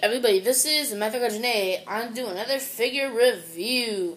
everybody? This is Mythical Janae. I'm doing another figure review.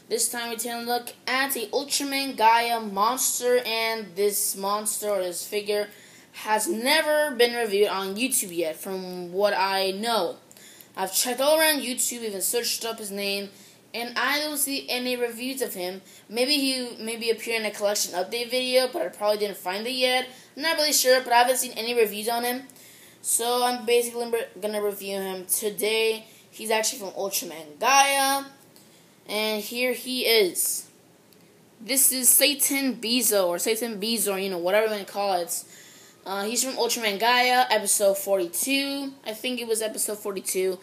This time we're taking a look at the Ultraman Gaia monster, and this monster or this figure has never been reviewed on YouTube yet, from what I know. I've checked all around YouTube, even searched up his name, and I don't see any reviews of him. Maybe he appeared in a collection update video, but I probably didn't find it yet. I'm not really sure, but I haven't seen any reviews on him. So I'm basically going to review him today. He's actually from Ultraman Gaia. And here he is. This is Satan Bizo, or Satan Bizorm, whatever you want to call it. He's from Ultraman Gaia, episode 42. I think it was episode 42.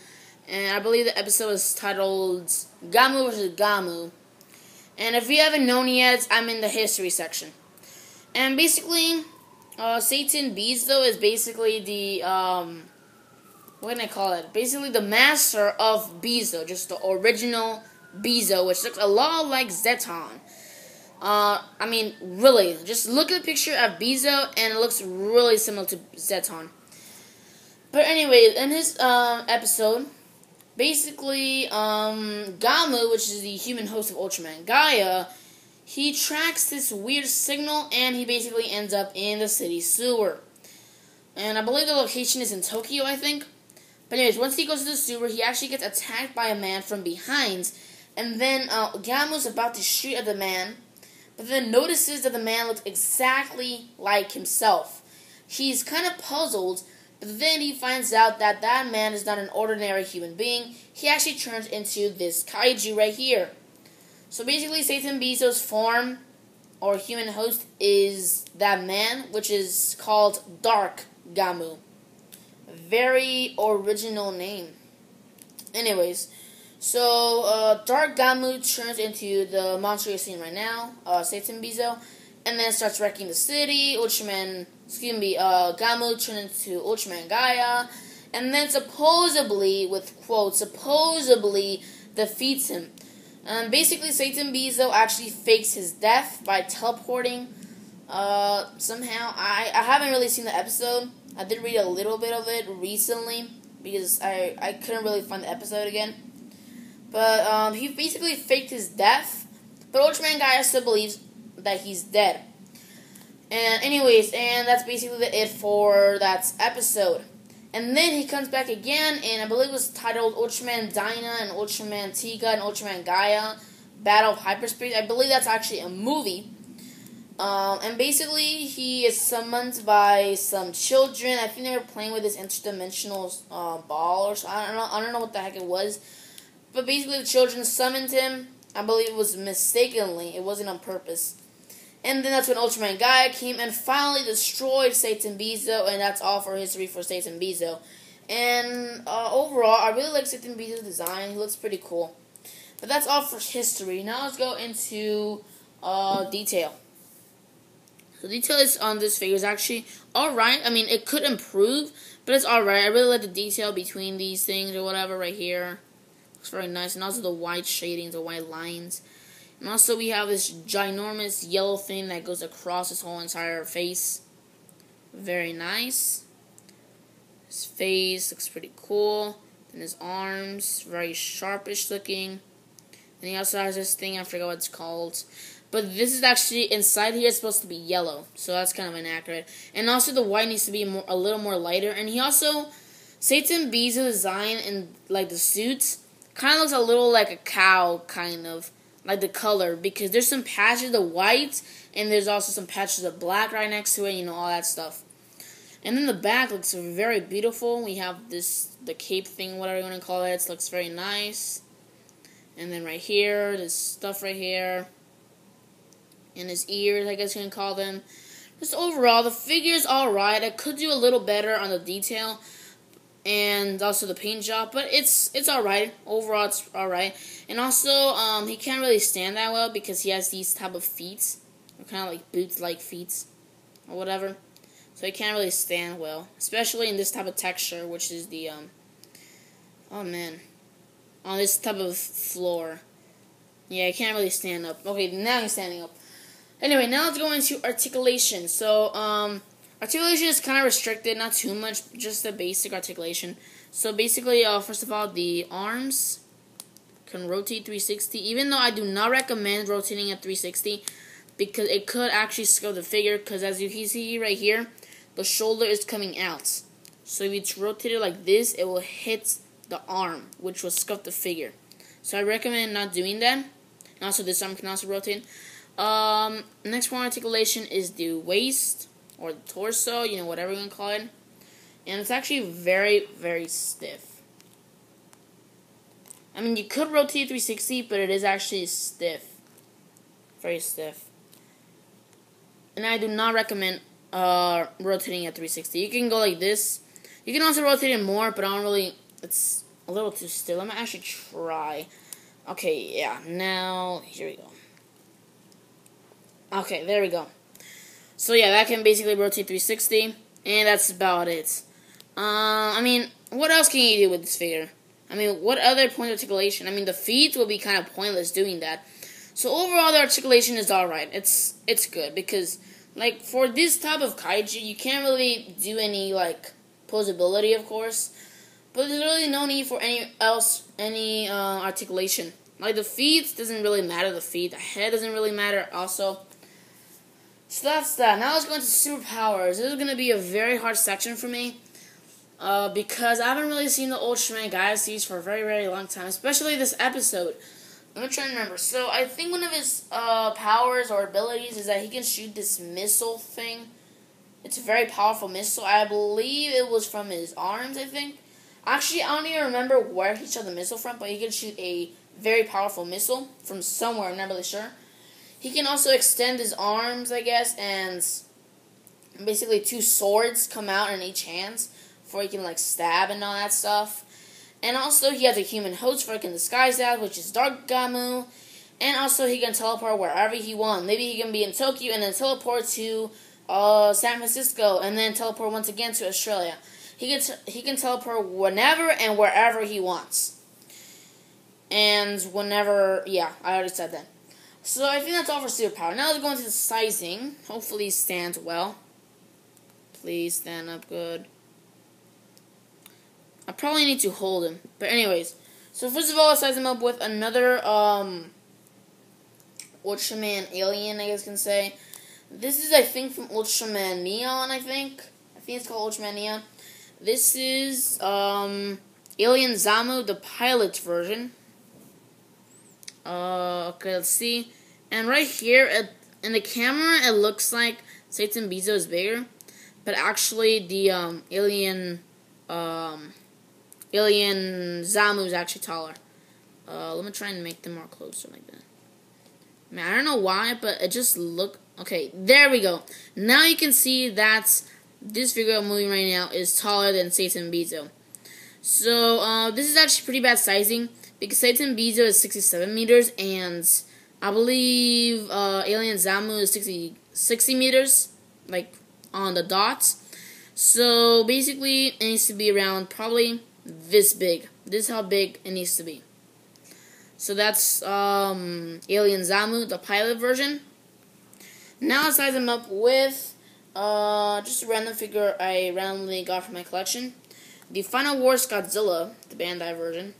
And I believe the episode is titled Gamu vs. Gamu. And if you haven't known yet, I'm in the history section. And basically, Satan Bizo is basically the, what can I call it? Basically the master of Bizo, just the original Bizo, which looks a lot like Zeton. I mean, really, just look at the picture of Bizo, and it looks really similar to Zeton. But anyway, in his episode, basically, Gamu, which is the human host of Ultraman Gaia, he tracks this weird signal, and he basically ends up in the city sewer. And I believe the location is in Tokyo, I think. But anyways, once he goes to the sewer, he actually gets attacked by a man from behind. And then Gamu's about to shoot at the man, but then notices that the man looks exactly like himself. He's kind of puzzled, but then he finds out that that man is not an ordinary human being. He actually turns into this kaiju right here. So basically, Satan Bizo's form, or human host, is that man, which is called Dark Gamu. Very original name. Anyways, so Dark Gamu turns into the monster you're seeing right now, Satan Bizo, and then starts wrecking the city. Gamu turns into Ultraman Gaia, and then supposedly, with quotes, supposedly defeats him. Basically, Satan Bizo actually fakes his death by teleporting. Somehow, I haven't really seen the episode. I did read a little bit of it recently, because I couldn't really find the episode again. But he basically faked his death, but Ultraman Gaia still believes that he's dead. And anyways, and that's basically it for that episode. And then he comes back again, and I believe it was titled Ultraman Dyna and Ultraman Tiga and Ultraman Gaia Battle of Hyperspace. I believe that's actually a movie. And basically, he is summoned by some children. I think they were playing with this interdimensional ball or so. I don't know what the heck it was. But basically, the children summoned him. I believe it was mistakenly. It wasn't on purpose. And then that's when Ultraman Gaia came and finally destroyed Satan Bizo, and that's all for history for Satan Bizo. And overall, I really like Satan Bizo's design. He looks pretty cool. But that's all for history. Now let's go into detail. The details on this figure is actually alright. I mean, it could improve, but it's alright. I really like the detail between these things or whatever right here. Looks very nice. And also the white shadings, the white lines. And also we have this ginormous yellow thing that goes across his whole entire face. Very nice. His face looks pretty cool. And his arms, very sharpish looking. And he also has this thing, I forgot what it's called. But this is actually, inside here, it's supposed to be yellow. So that's kind of inaccurate. And also the white needs to be a little more lighter. And he also, Satan Bizo's design in like the suits, kind of looks a little like a cow, kind of. Like the color, because there's some patches of white, and there's also some patches of black right next to it, all that stuff. And then the back looks very beautiful. We have the cape thing, whatever you want to call it. It looks very nice. And then right here, this stuff right here. And his ears, I guess you can call them. Just overall, the figure's alright. I could do a little better on the detail and also the paint job, but it's alright. Overall, it's alright. And also, he can't really stand that well because he has these type of feet, kind of like boots-like feet, or whatever. So he can't really stand well, especially in this type of texture, which is the on this type of floor. Yeah, he can't really stand up. Okay, now he's standing up. Anyway, now let's go into articulation. So, articulation is kind of restricted, not too much, just the basic articulation. So basically, first of all, the arms can rotate 360, even though I do not recommend rotating at 360 because it could actually scuff the figure, because as you can see right here, the shoulder is coming out. So if it's rotated like this, it will hit the arm, which will scuff the figure. So I recommend not doing that. And also this arm can also rotate. Next one articulation is the waist or the torso, whatever you want to call it. And it's actually very, very stiff. I mean, you could rotate 360, but it is actually stiff. Very stiff. And I do not recommend rotating at 360. You can go like this. You can also rotate it more, but I don't really... It's a little too still. I'm going to actually try. Okay, yeah. Now, here we go. Okay, there we go. So, yeah, that can basically rotate 360. And that's about it. I mean, what else can you do with this figure? I mean, what other point of articulation? I mean, the feet will be kind of pointless doing that. So overall, the articulation is alright. It's good because, like, for this type of kaiju, you can't really do any, like, posability, of course. But there's really no need for any articulation. Like, the feet doesn't really matter, the feet. The head doesn't really matter also. So that's that. Now let's go into superpowers. This is going to be a very hard section for me. Because I haven't really seen the Ultraman Gaia series for a very, very long time. Especially this episode. Let me try and remember. So, I think one of his powers or abilities is that he can shoot this missile thing. It's a very powerful missile. I believe it was from his arms, I think. Actually, I don't even remember where he shot the missile from, but he can shoot a very powerful missile from somewhere. I'm not really sure. He can also extend his arms, I guess, and basically 2 swords come out in each hand before he can, like, stab and all that stuff. And also, he has a human host where he can disguise that, which is Dark Gamu. And also, he can teleport wherever he wants. Maybe he can be in Tokyo and then teleport to San Francisco and then teleport once again to Australia. He can teleport whenever and wherever he wants. And whenever, yeah, I already said that. So, I think that's all for superpower. Now, let's go into the sizing. Hopefully, he stands well. Please stand up good. I probably need to hold him. But anyways. So first of all, I size him up with another Ultraman alien, I guess you can say. This is, I think, from Ultraman Neon, I think. I think it's called Ultraman Neon. This is Alien Zamu, the pilot version. Okay, let's see. And right here, in the camera, it looks like Satan Bizo is bigger. But actually, the Alien Zamu is actually taller. Let me try and make them more closer like that. Man, I don't know why, but it just look... Okay, there we go. Now you can see that this figure I'm moving right now is taller than Satan Bizo. So, this is actually pretty bad sizing, because Satan Bizo is 67 meters, and I believe Alien Zamu is 60 meters, like, on the dots. So, basically, it needs to be around probably this big. This is how big it needs to be. So that's Alien Zamu, the pilot version. Now I size him up with just a random figure I randomly got from my collection. The Final Wars Godzilla, the Bandai version.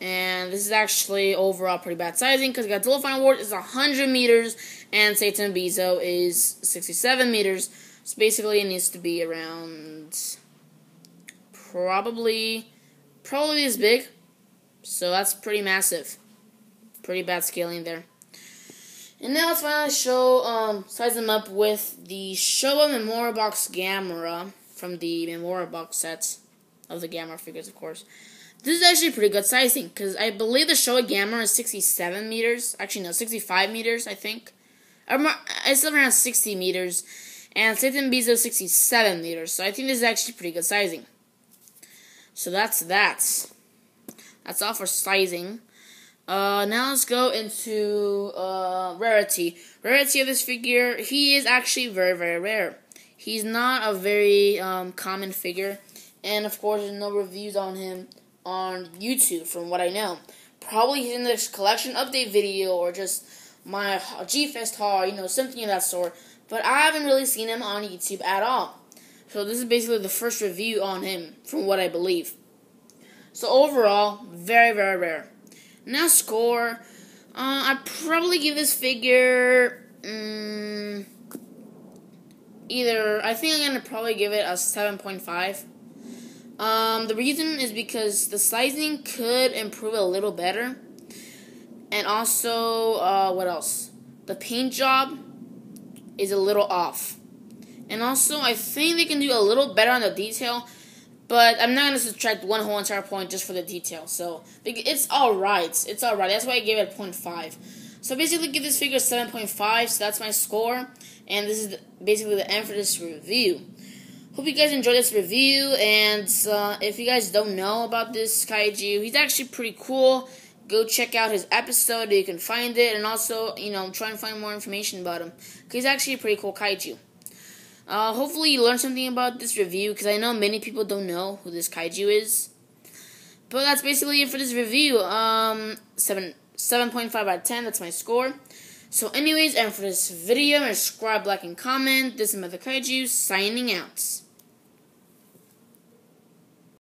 And this is actually overall pretty bad sizing, because Godzilla Final Wars is 100 meters and Satan Bizo is 67 meters. So basically it needs to be around probably this big. So that's pretty massive. Pretty bad scaling there. And now let's finally size them up with the Showa Memorial Box Gamera from the Memorial Box sets of the Gamera figures, of course. This is actually pretty good sizing, because I believe the Showa Gamera is 67 meters. Actually, no, 65 meters, I think. It's around 60 meters. And Satan Bizo is 67 meters. So I think this is actually pretty good sizing. So that's that. That's all for sizing. Now let's go into rarity. Rarity of this figure, he is actually very, very rare. He's not a very common figure. And of course, there's no reviews on him on YouTube from what I know. Probably he's in this collection update video or just my G-Fest haul, something of that sort. But I haven't really seen him on YouTube at all. So this is basically the first review on him, from what I believe. So overall, very, very rare. Now score, I'd probably give this figure, I think I'm going to probably give it a 7.5. The reason is because the sizing could improve a little better. And also, what else? The paint job is a little off. And also, I think they can do a little better on the detail, but I'm not going to subtract one whole entire point just for the detail. So, it's alright. It's alright. That's why I gave it a 0.5. So, basically, give this figure a 7.5. So, that's my score. And this is basically the end for this review. Hope you guys enjoyed this review. And if you guys don't know about this kaiju, he's actually pretty cool. Go check out his episode. You can find it. And also, try and find more information about him. Because he's actually a pretty cool kaiju. Hopefully you learned something about this review, because I know many people don't know who this kaiju is. But that's basically it for this review. 7.5 out of 10, that's my score. So anyways, and for this video, subscribe, like, and comment. This is Mother Kaiju, signing out.